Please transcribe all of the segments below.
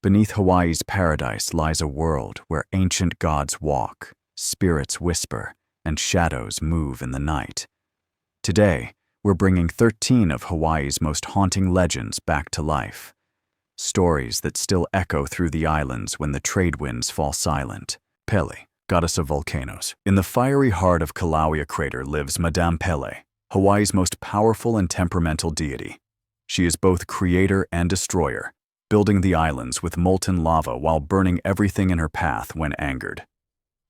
Beneath Hawaii's paradise lies a world where ancient gods walk, spirits whisper, and shadows move in the night. Today, we're bringing 13 of Hawaii's most haunting legends back to life. Stories that still echo through the islands when the trade winds fall silent. Pele, goddess of volcanoes. In the fiery heart of Kilauea crater lives Madame Pele, Hawaii's most powerful and temperamental deity. She is both creator and destroyer, building the islands with molten lava while burning everything in her path when angered.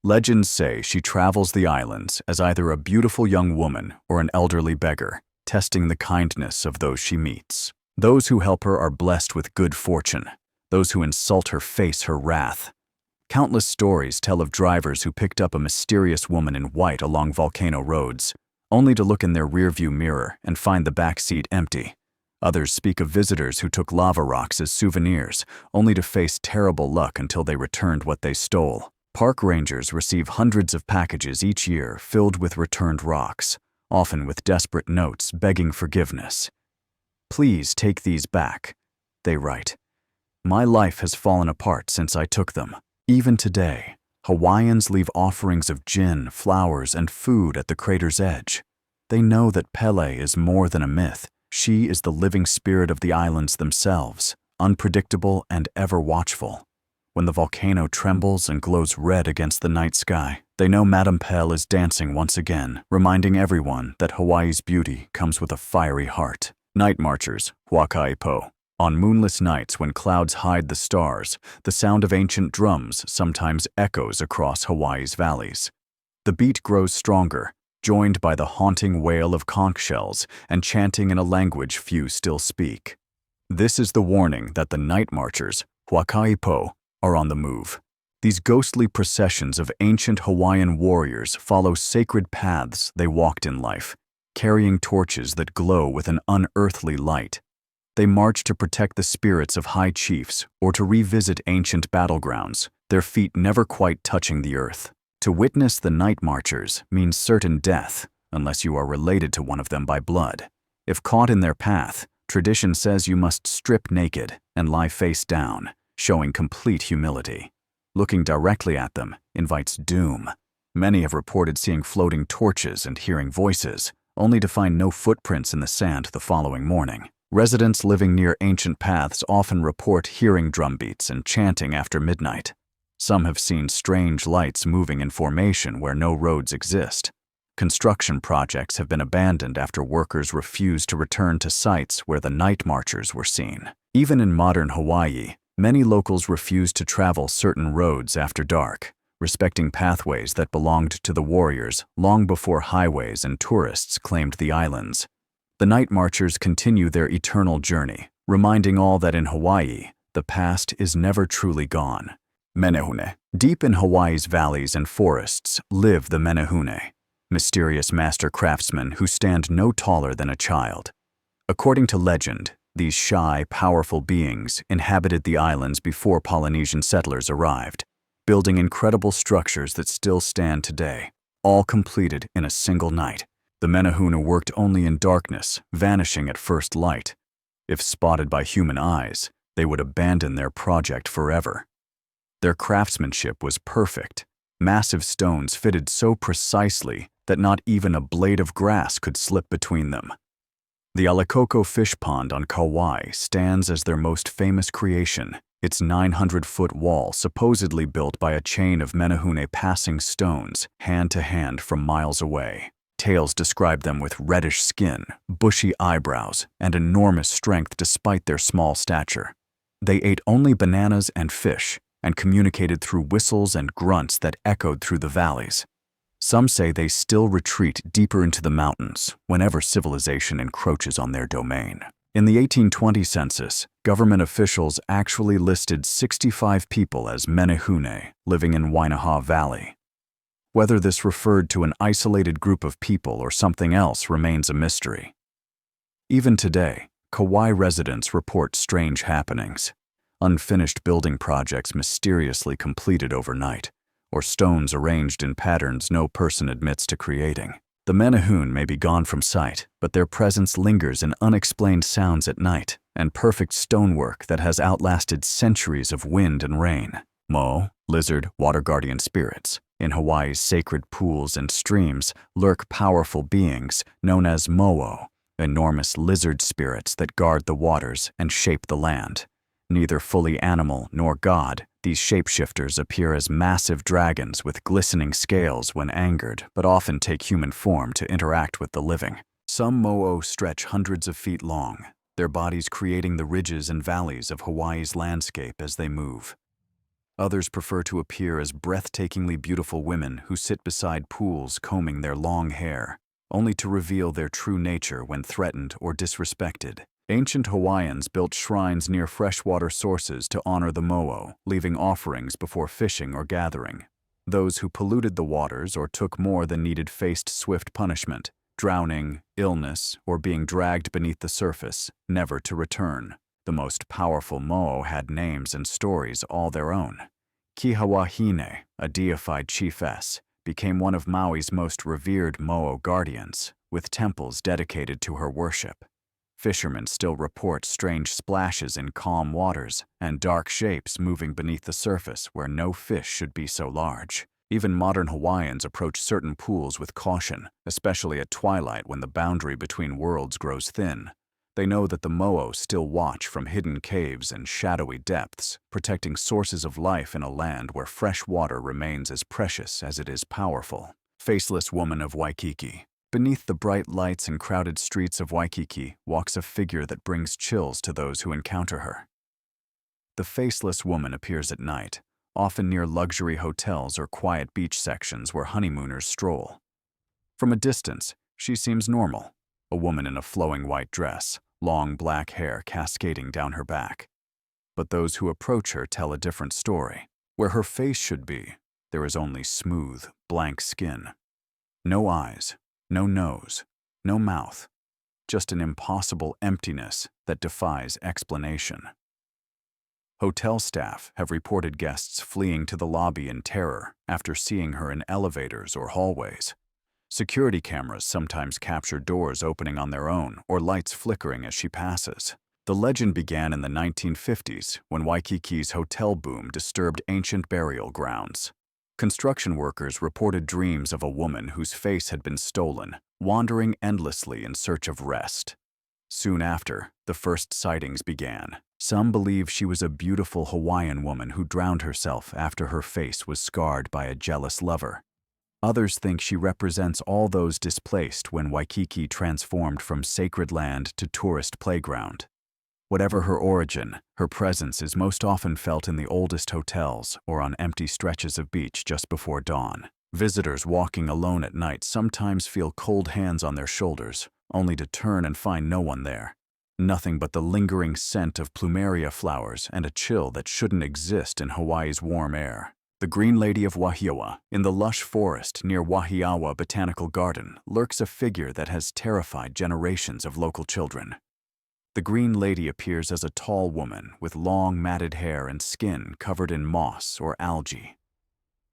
Legends say she travels the islands as either a beautiful young woman or an elderly beggar, testing the kindness of those she meets. Those who help her are blessed with good fortune. Those who insult her face her wrath. Countless stories tell of drivers who picked up a mysterious woman in white along volcano roads, only to look in their rearview mirror and find the back seat empty. Others speak of visitors who took lava rocks as souvenirs, only to face terrible luck until they returned what they stole. Park rangers receive hundreds of packages each year filled with returned rocks, often with desperate notes begging forgiveness. "Please take these back," they write. "My life has fallen apart since I took them." Even today, Hawaiians leave offerings of gin, flowers, and food at the crater's edge. They know that Pele is more than a myth. She is the living spirit of the islands themselves, unpredictable and ever watchful. When the volcano trembles and glows red against the night sky, they know Madame Pele is dancing once again, reminding everyone that Hawaii's beauty comes with a fiery heart. Night marchers, Waipio. On moonless nights when clouds hide the stars, the sound of ancient drums sometimes echoes across Hawaii's valleys. The beat grows stronger, joined by the haunting wail of conch shells and chanting in a language few still speak. This is the warning that the night marchers, Waipio, are on the move. These ghostly processions of ancient Hawaiian warriors follow sacred paths they walked in life, carrying torches that glow with an unearthly light. They march to protect the spirits of high chiefs or to revisit ancient battlegrounds, their feet never quite touching the earth. To witness the night marchers means certain death, unless you are related to one of them by blood. If caught in their path, tradition says you must strip naked and lie face down, showing complete humility. Looking directly at them invites doom. Many have reported seeing floating torches and hearing voices, only to find no footprints in the sand the following morning. Residents living near ancient paths often report hearing drumbeats and chanting after midnight. Some have seen strange lights moving in formation where no roads exist. Construction projects have been abandoned after workers refused to return to sites where the night marchers were seen. Even in modern Hawaii, many locals refuse to travel certain roads after dark, respecting pathways that belonged to the warriors long before highways and tourists claimed the islands. The night marchers continue their eternal journey, reminding all that in Hawaii, the past is never truly gone. Menehune. Deep in Hawaii's valleys and forests live the Menehune, mysterious master craftsmen who stand no taller than a child. According to legend, these shy, powerful beings inhabited the islands before Polynesian settlers arrived, building incredible structures that still stand today, all completed in a single night. The Menehune worked only in darkness, vanishing at first light. If spotted by human eyes, they would abandon their project forever. Their craftsmanship was perfect. Massive stones fitted so precisely that not even a blade of grass could slip between them. The Alikoko fish pond on Kaupe stands as their most famous creation, its 900-foot wall supposedly built by a chain of Menehune passing stones hand to hand from miles away. Tales describe them with reddish skin, bushy eyebrows, and enormous strength despite their small stature. They ate only bananas and fish, and communicated through whistles and grunts that echoed through the valleys. Some say they still retreat deeper into the mountains whenever civilization encroaches on their domain. In the 1820 census, government officials actually listed 65 people as Menehune living in Wahiawa Valley. Whether this referred to an isolated group of people or something else remains a mystery. Even today, Kaupe residents report strange happenings. Unfinished building projects mysteriously completed overnight, or stones arranged in patterns no person admits to creating. The Menehune may be gone from sight, but their presence lingers in unexplained sounds at night and perfect stonework that has outlasted centuries of wind and rain. Mo, lizard water guardian spirits. In Hawaii's sacred pools and streams lurk powerful beings known as mo'o, enormous lizard spirits that guard the waters and shape the land. Neither fully animal nor god, these shapeshifters appear as massive dragons with glistening scales when angered, but often take human form to interact with the living. Some mo'o stretch hundreds of feet long, their bodies creating the ridges and valleys of Hawaii's landscape as they move. Others prefer to appear as breathtakingly beautiful women who sit beside pools combing their long hair, only to reveal their true nature when threatened or disrespected. Ancient Hawaiians built shrines near freshwater sources to honor the mo'o, leaving offerings before fishing or gathering. Those who polluted the waters or took more than needed faced swift punishment, drowning, illness, or being dragged beneath the surface, never to return. The most powerful mo'o had names and stories all their own. Wahine, a deified chiefess, became one of Maui's most revered mo'o guardians, with temples dedicated to her worship. Fishermen still report strange splashes in calm waters and dark shapes moving beneath the surface where no fish should be so large. Even modern Hawaiians approach certain pools with caution, especially at twilight when the boundary between worlds grows thin. They know that the mo'o still watch from hidden caves and shadowy depths, protecting sources of life in a land where fresh water remains as precious as it is powerful. Faceless woman of Waikiki. Beneath the bright lights and crowded streets of Waikiki walks a figure that brings chills to those who encounter her. The faceless woman appears at night, often near luxury hotels or quiet beach sections where honeymooners stroll. From a distance, she seems normal, a woman in a flowing white dress, long black hair cascading down her back. But those who approach her tell a different story. Where her face should be, there is only smooth, blank skin. No eyes. No nose, no mouth, just an impossible emptiness that defies explanation. Hotel staff have reported guests fleeing to the lobby in terror after seeing her in elevators or hallways. Security cameras sometimes capture doors opening on their own or lights flickering as she passes. The legend began in the 1950s when Waikiki's hotel boom disturbed ancient burial grounds. Construction workers reported dreams of a woman whose face had been stolen, wandering endlessly in search of rest. Soon after, the first sightings began. Some believe she was a beautiful Hawaiian woman who drowned herself after her face was scarred by a jealous lover. Others think she represents all those displaced when Waikiki transformed from sacred land to tourist playground. Whatever her origin, her presence is most often felt in the oldest hotels or on empty stretches of beach just before dawn. Visitors walking alone at night sometimes feel cold hands on their shoulders, only to turn and find no one there. Nothing but the lingering scent of plumeria flowers and a chill that shouldn't exist in Hawaii's warm air. The Green Lady of Wahiawa, in the lush forest near Wahiawa Botanical Garden, lurks a figure that has terrified generations of local children. The Green Lady appears as a tall woman with long matted hair and skin covered in moss or algae.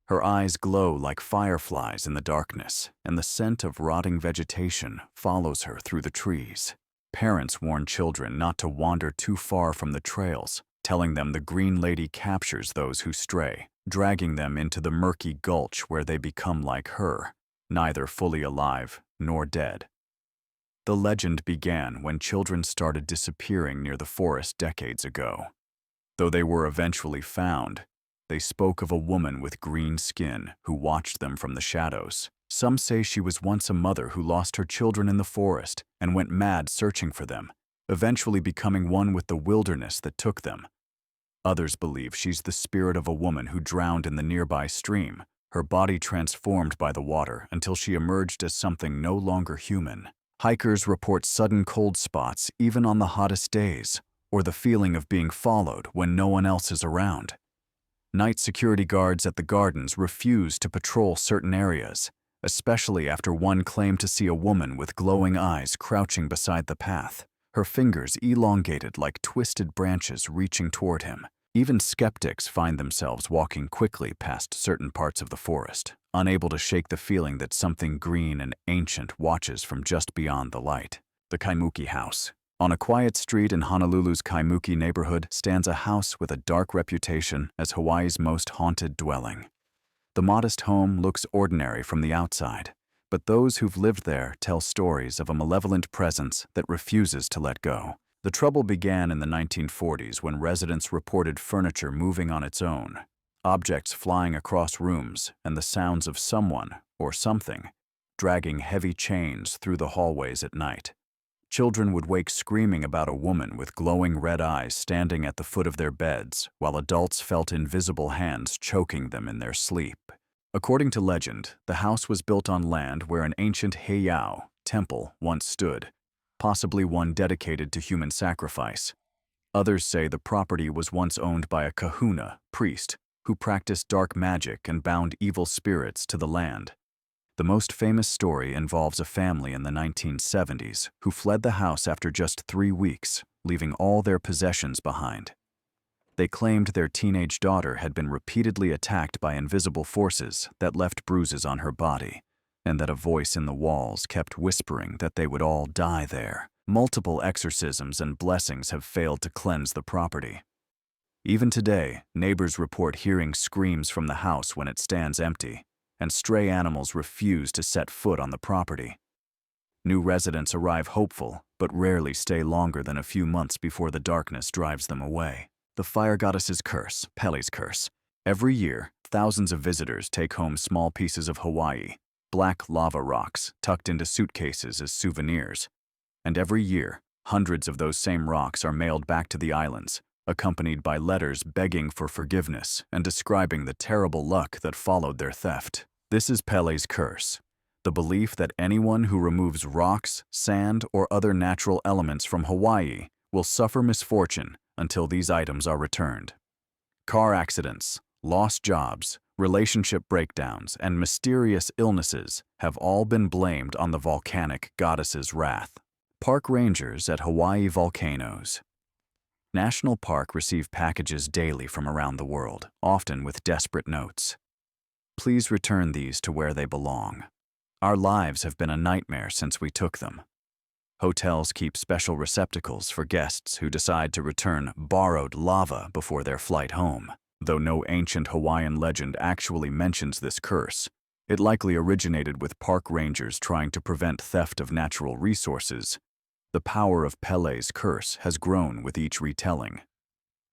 Her eyes glow like fireflies in the darkness, and the scent of rotting vegetation follows her through the trees. Parents warn children not to wander too far from the trails, telling them the Green Lady captures those who stray, dragging them into the murky gulch where they become like her, neither fully alive nor dead. The legend began when children started disappearing near the forest decades ago. Though they were eventually found, they spoke of a woman with green skin who watched them from the shadows. Some say she was once a mother who lost her children in the forest and went mad searching for them, eventually becoming one with the wilderness that took them. Others believe she's the spirit of a woman who drowned in the nearby stream, her body transformed by the water until she emerged as something no longer human. Hikers report sudden cold spots even on the hottest days, or the feeling of being followed when no one else is around. Night security guards at the gardens refuse to patrol certain areas, especially after one claimed to see a woman with glowing eyes crouching beside the path, her fingers elongated like twisted branches reaching toward him. Even skeptics find themselves walking quickly past certain parts of the forest, unable to shake the feeling that something green and ancient watches from just beyond the light. The Kaimuki House. On a quiet street in Honolulu's Kaimuki neighborhood stands a house with a dark reputation as Hawaii's most haunted dwelling. The modest home looks ordinary from the outside, but those who've lived there tell stories of a malevolent presence that refuses to let go. The trouble began in the 1940s when residents reported furniture moving on its own, objects flying across rooms, and the sounds of someone, or something, dragging heavy chains through the hallways at night. Children would wake screaming about a woman with glowing red eyes standing at the foot of their beds, while adults felt invisible hands choking them in their sleep. According to legend, the house was built on land where an ancient heiau temple once stood, possibly one dedicated to human sacrifice. Others say the property was once owned by a kahuna, priest, who practiced dark magic and bound evil spirits to the land. The most famous story involves a family in the 1970s who fled the house after just 3 weeks, leaving all their possessions behind. They claimed their teenage daughter had been repeatedly attacked by invisible forces that left bruises on her body, and that a voice in the walls kept whispering that they would all die there. Multiple exorcisms and blessings have failed to cleanse the property. Even today, neighbors report hearing screams from the house when it stands empty, and stray animals refuse to set foot on the property. New residents arrive hopeful, but rarely stay longer than a few months before the darkness drives them away. The fire goddess's curse, Pele's curse. Every year, thousands of visitors take home small pieces of Hawaii, black lava rocks tucked into suitcases as souvenirs. And every year, hundreds of those same rocks are mailed back to the islands, accompanied by letters begging for forgiveness and describing the terrible luck that followed their theft. This is Pele's curse, the belief that anyone who removes rocks, sand, or other natural elements from Hawaii will suffer misfortune until these items are returned. Car accidents, lost jobs, relationship breakdowns, and mysterious illnesses have all been blamed on the volcanic goddess's wrath. Park rangers at Hawaii volcanoes. National Park receive packages daily from around the world, often with desperate notes. Please return these to where they belong. Our lives have been a nightmare since we took them. Hotels keep special receptacles for guests who decide to return borrowed lava before their flight home. Though no ancient Hawaiian legend actually mentions this curse, it likely originated with park rangers trying to prevent theft of natural resources. The power of Pele's curse has grown with each retelling.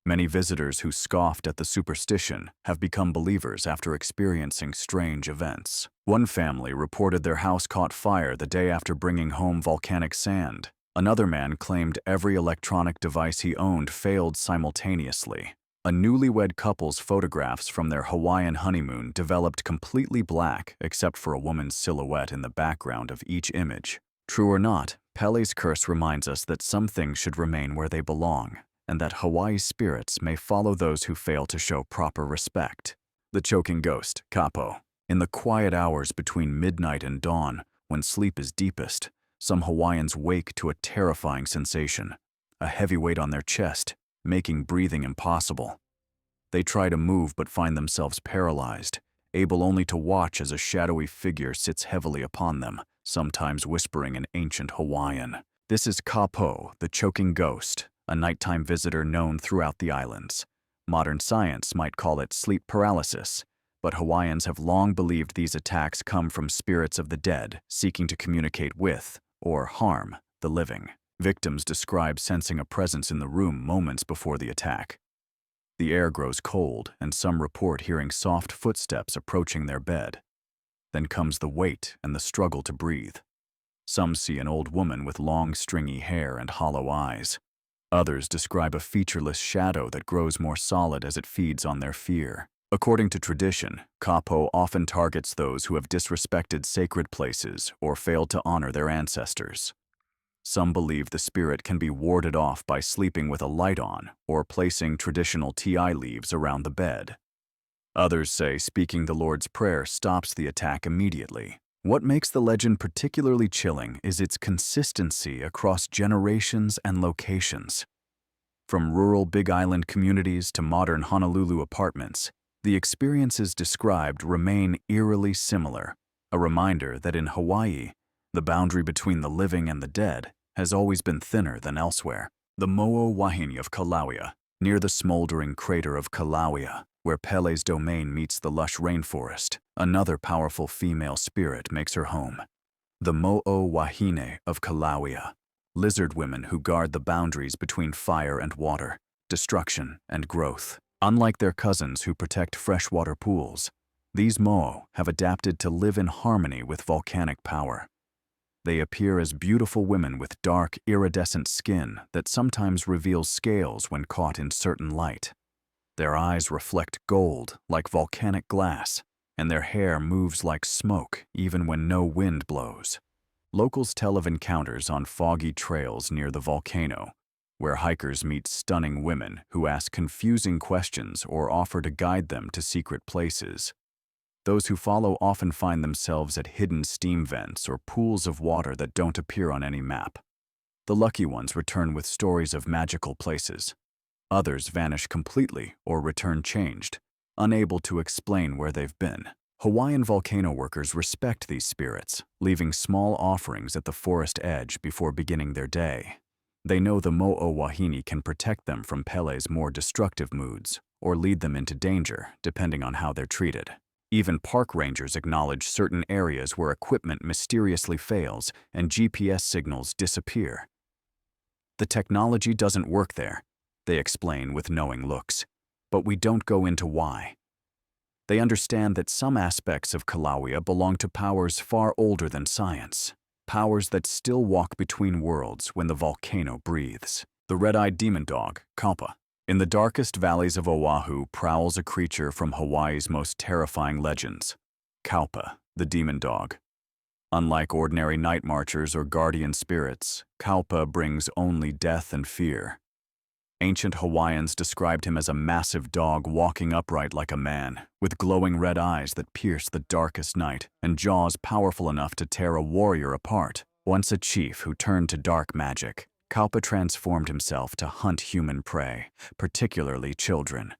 Many visitors who scoffed at the superstition have become believers after experiencing strange events. One family reported their house caught fire the day after bringing home volcanic sand. Another man claimed every electronic device he owned failed simultaneously. A newlywed couple's photographs from their Hawaiian honeymoon developed completely black except for a woman's silhouette in the background of each image. True or not, Pele's curse reminds us that some things should remain where they belong, and that Hawaii's spirits may follow those who fail to show proper respect. The choking ghost, Capo. In the quiet hours between midnight and dawn, when sleep is deepest, some Hawaiians wake to a terrifying sensation, a heavy weight on their chest, making breathing impossible. They try to move but find themselves paralyzed, able only to watch as a shadowy figure sits heavily upon them, sometimes whispering in ancient Hawaiian. This is Capo, the choking ghost, a nighttime visitor known throughout the islands. Modern science might call it sleep paralysis, but Hawaiians have long believed these attacks come from spirits of the dead seeking to communicate with, or harm, the living. Victims describe sensing a presence in the room moments before the attack. The air grows cold, and some report hearing soft footsteps approaching their bed. Then comes the weight and the struggle to breathe. Some see an old woman with long, stringy hair and hollow eyes. Others describe a featureless shadow that grows more solid as it feeds on their fear. According to tradition, Capo often targets those who have disrespected sacred places or failed to honor their ancestors. Some believe the spirit can be warded off by sleeping with a light on or placing traditional ti leaves around the bed. Others say speaking the Lord's Prayer stops the attack immediately. What makes the legend particularly chilling is its consistency across generations and locations. From rural Big Island communities to modern Honolulu apartments, The experiences described remain eerily similar, a reminder that in Hawaii, the boundary between the living and the dead has always been thinner than elsewhere. The Mo'o Wahine of Kilauea, near the smoldering crater of Kilauea, where Pele's domain meets the lush rainforest, another powerful female spirit makes her home. The Mo'o Wahine of Kilauea, lizard women who guard the boundaries between fire and water, destruction and growth. Unlike their cousins who protect freshwater pools, these Mo'o have adapted to live in harmony with volcanic power. They appear as beautiful women with dark, iridescent skin that sometimes reveals scales when caught in certain light. Their eyes reflect gold like volcanic glass, and their hair moves like smoke even when no wind blows. Locals tell of encounters on foggy trails near the volcano, where hikers meet stunning women who ask confusing questions or offer to guide them to secret places. Those who follow often find themselves at hidden steam vents or pools of water that don't appear on any map. The lucky ones return with stories of magical places. Others vanish completely or return changed, unable to explain where they've been. Hawaiian volcano workers respect these spirits, leaving small offerings at the forest edge before beginning their day. They know the Mo'o Wahine can protect them from Pele's more destructive moods or lead them into danger, depending on how they're treated. Even park rangers acknowledge certain areas where equipment mysteriously fails and GPS signals disappear. The technology doesn't work there, they explain with knowing looks, but we don't go into why. They understand that some aspects of Kilauea belong to powers far older than science, powers that still walk between worlds when the volcano breathes. The red-eyed demon dog, Capo. In the darkest valleys of Oahu prowls a creature from Hawaii's most terrifying legends, Kaupe, the demon dog. Unlike ordinary night marchers or guardian spirits, Kaupe brings only death and fear. Ancient Hawaiians described him as a massive dog walking upright like a man, with glowing red eyes that pierce the darkest night and jaws powerful enough to tear a warrior apart. Once a chief who turned to dark magic, Kaupe transformed himself to hunt human prey, particularly children.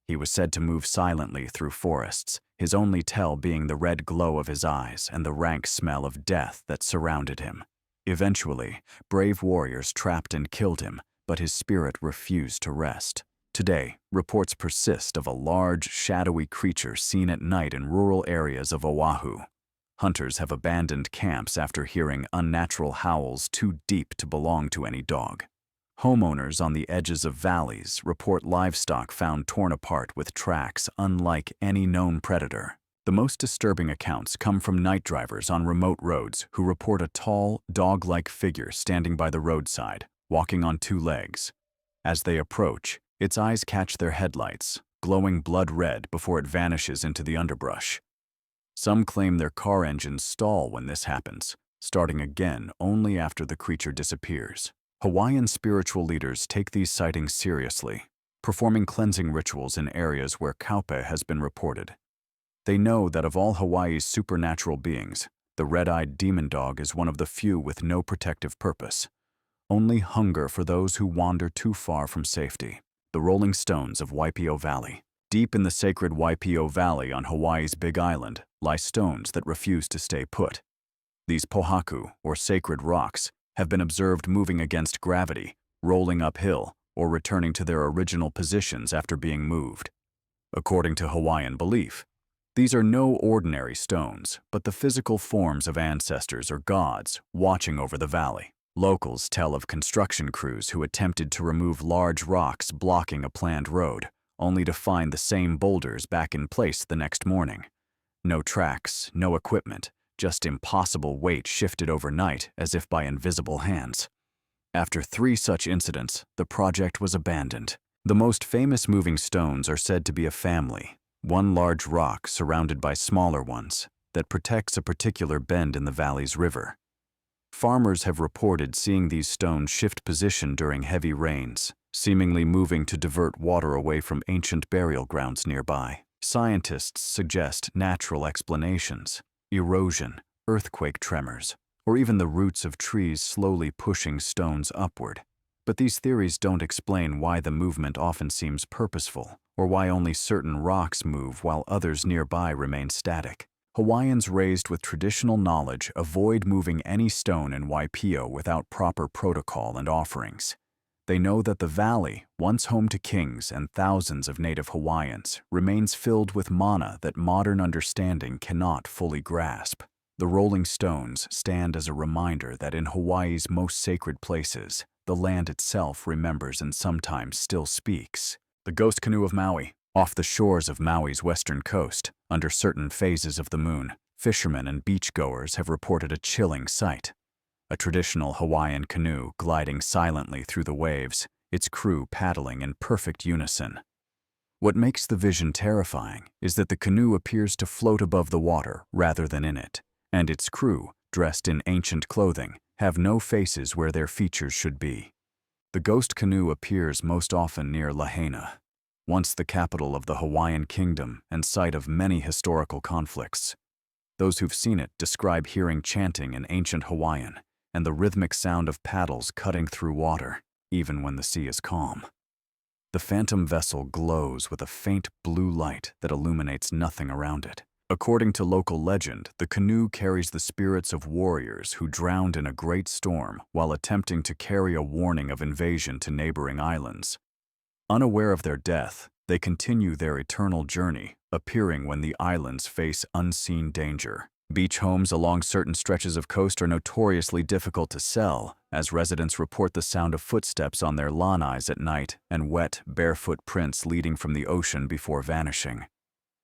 He was said to move silently through forests, his only tell being the red glow of his eyes and the rank smell of death that surrounded him. Eventually, brave warriors trapped and killed him, but his spirit refused to rest. Today, reports persist of a large, shadowy creature seen at night in rural areas of Oahu. Hunters have abandoned camps after hearing unnatural howls too deep to belong to any dog. Homeowners on the edges of valleys report livestock found torn apart with tracks unlike any known predator. The most disturbing accounts come from night drivers on remote roads who report a tall, dog-like figure standing by the roadside, walking on two legs. As they approach, its eyes catch their headlights, glowing blood red before it vanishes into the underbrush. Some claim their car engines stall when this happens, starting again only after the creature disappears. Hawaiian spiritual leaders take these sightings seriously, performing cleansing rituals in areas where Kaupe has been reported. They know that of all Hawaii's supernatural beings, the red-eyed demon dog is one of the few with no protective purpose, only hunger for those who wander too far from safety. The rolling stones of Waipio Valley. Deep in the sacred Waipio Valley on Hawaii's Big Island lie stones that refuse to stay put. These pohaku, or sacred rocks, have been observed moving against gravity, rolling uphill, or returning to their original positions after being moved. According to Hawaiian belief, these are no ordinary stones, but the physical forms of ancestors or gods watching over the valley. Locals tell of construction crews who attempted to remove large rocks blocking a planned road, only to find the same boulders back in place the next morning. No tracks, no equipment, just impossible weight shifted overnight as if by invisible hands. After 3 such incidents, the project was abandoned. The most famous moving stones are said to be a family, one large rock surrounded by smaller ones that protects a particular bend in the valley's river. Farmers have reported seeing these stones shift position during heavy rains, seemingly moving to divert water away from ancient burial grounds nearby. Scientists suggest natural explanations: erosion, earthquake tremors, or even the roots of trees slowly pushing stones upward. But these theories don't explain why the movement often seems purposeful or why only certain rocks move while others nearby remain static. Hawaiians raised with traditional knowledge avoid moving any stone in Waipio without proper protocol and offerings. They know that the valley, once home to kings and thousands of native Hawaiians, remains filled with mana that modern understanding cannot fully grasp. The rolling stones stand as a reminder that in Hawaii's most sacred places, the land itself remembers and sometimes still speaks. The ghost canoe of Maui. Off the shores of Maui's western coast, under certain phases of the moon, fishermen and beachgoers have reported a chilling sight. A traditional Hawaiian canoe gliding silently through the waves, its crew paddling in perfect unison. What makes the vision terrifying is that the canoe appears to float above the water rather than in it, and its crew, dressed in ancient clothing, have no faces where their features should be. The ghost canoe appears most often near Lahaina, once the capital of the Hawaiian kingdom and site of many historical conflicts. Those who've seen it describe hearing chanting in ancient Hawaiian and the rhythmic sound of paddles cutting through water, even when the sea is calm. The phantom vessel glows with a faint blue light that illuminates nothing around it. According to local legend, the canoe carries the spirits of warriors who drowned in a great storm while attempting to carry a warning of invasion to neighboring islands. Unaware of their death, they continue their eternal journey, appearing when the islands face unseen danger. Beach homes along certain stretches of coast are notoriously difficult to sell, as residents report the sound of footsteps on their lanais at night and wet, barefoot prints leading from the ocean before vanishing.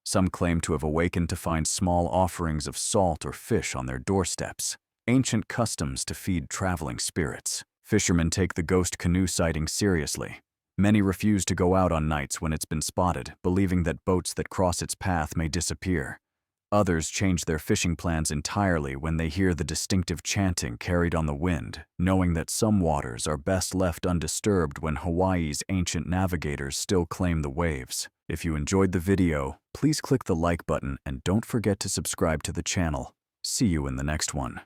Some claim to have awakened to find small offerings of salt or fish on their doorsteps, ancient customs to feed traveling spirits. Fishermen take the ghost canoe sighting seriously. Many refuse to go out on nights when it's been spotted, believing that boats that cross its path may disappear. Others change their fishing plans entirely when they hear the distinctive chanting carried on the wind, knowing that some waters are best left undisturbed when Hawaii's ancient navigators still claim the waves. If you enjoyed the video, please click the like button and don't forget to subscribe to the channel. See you in the next one.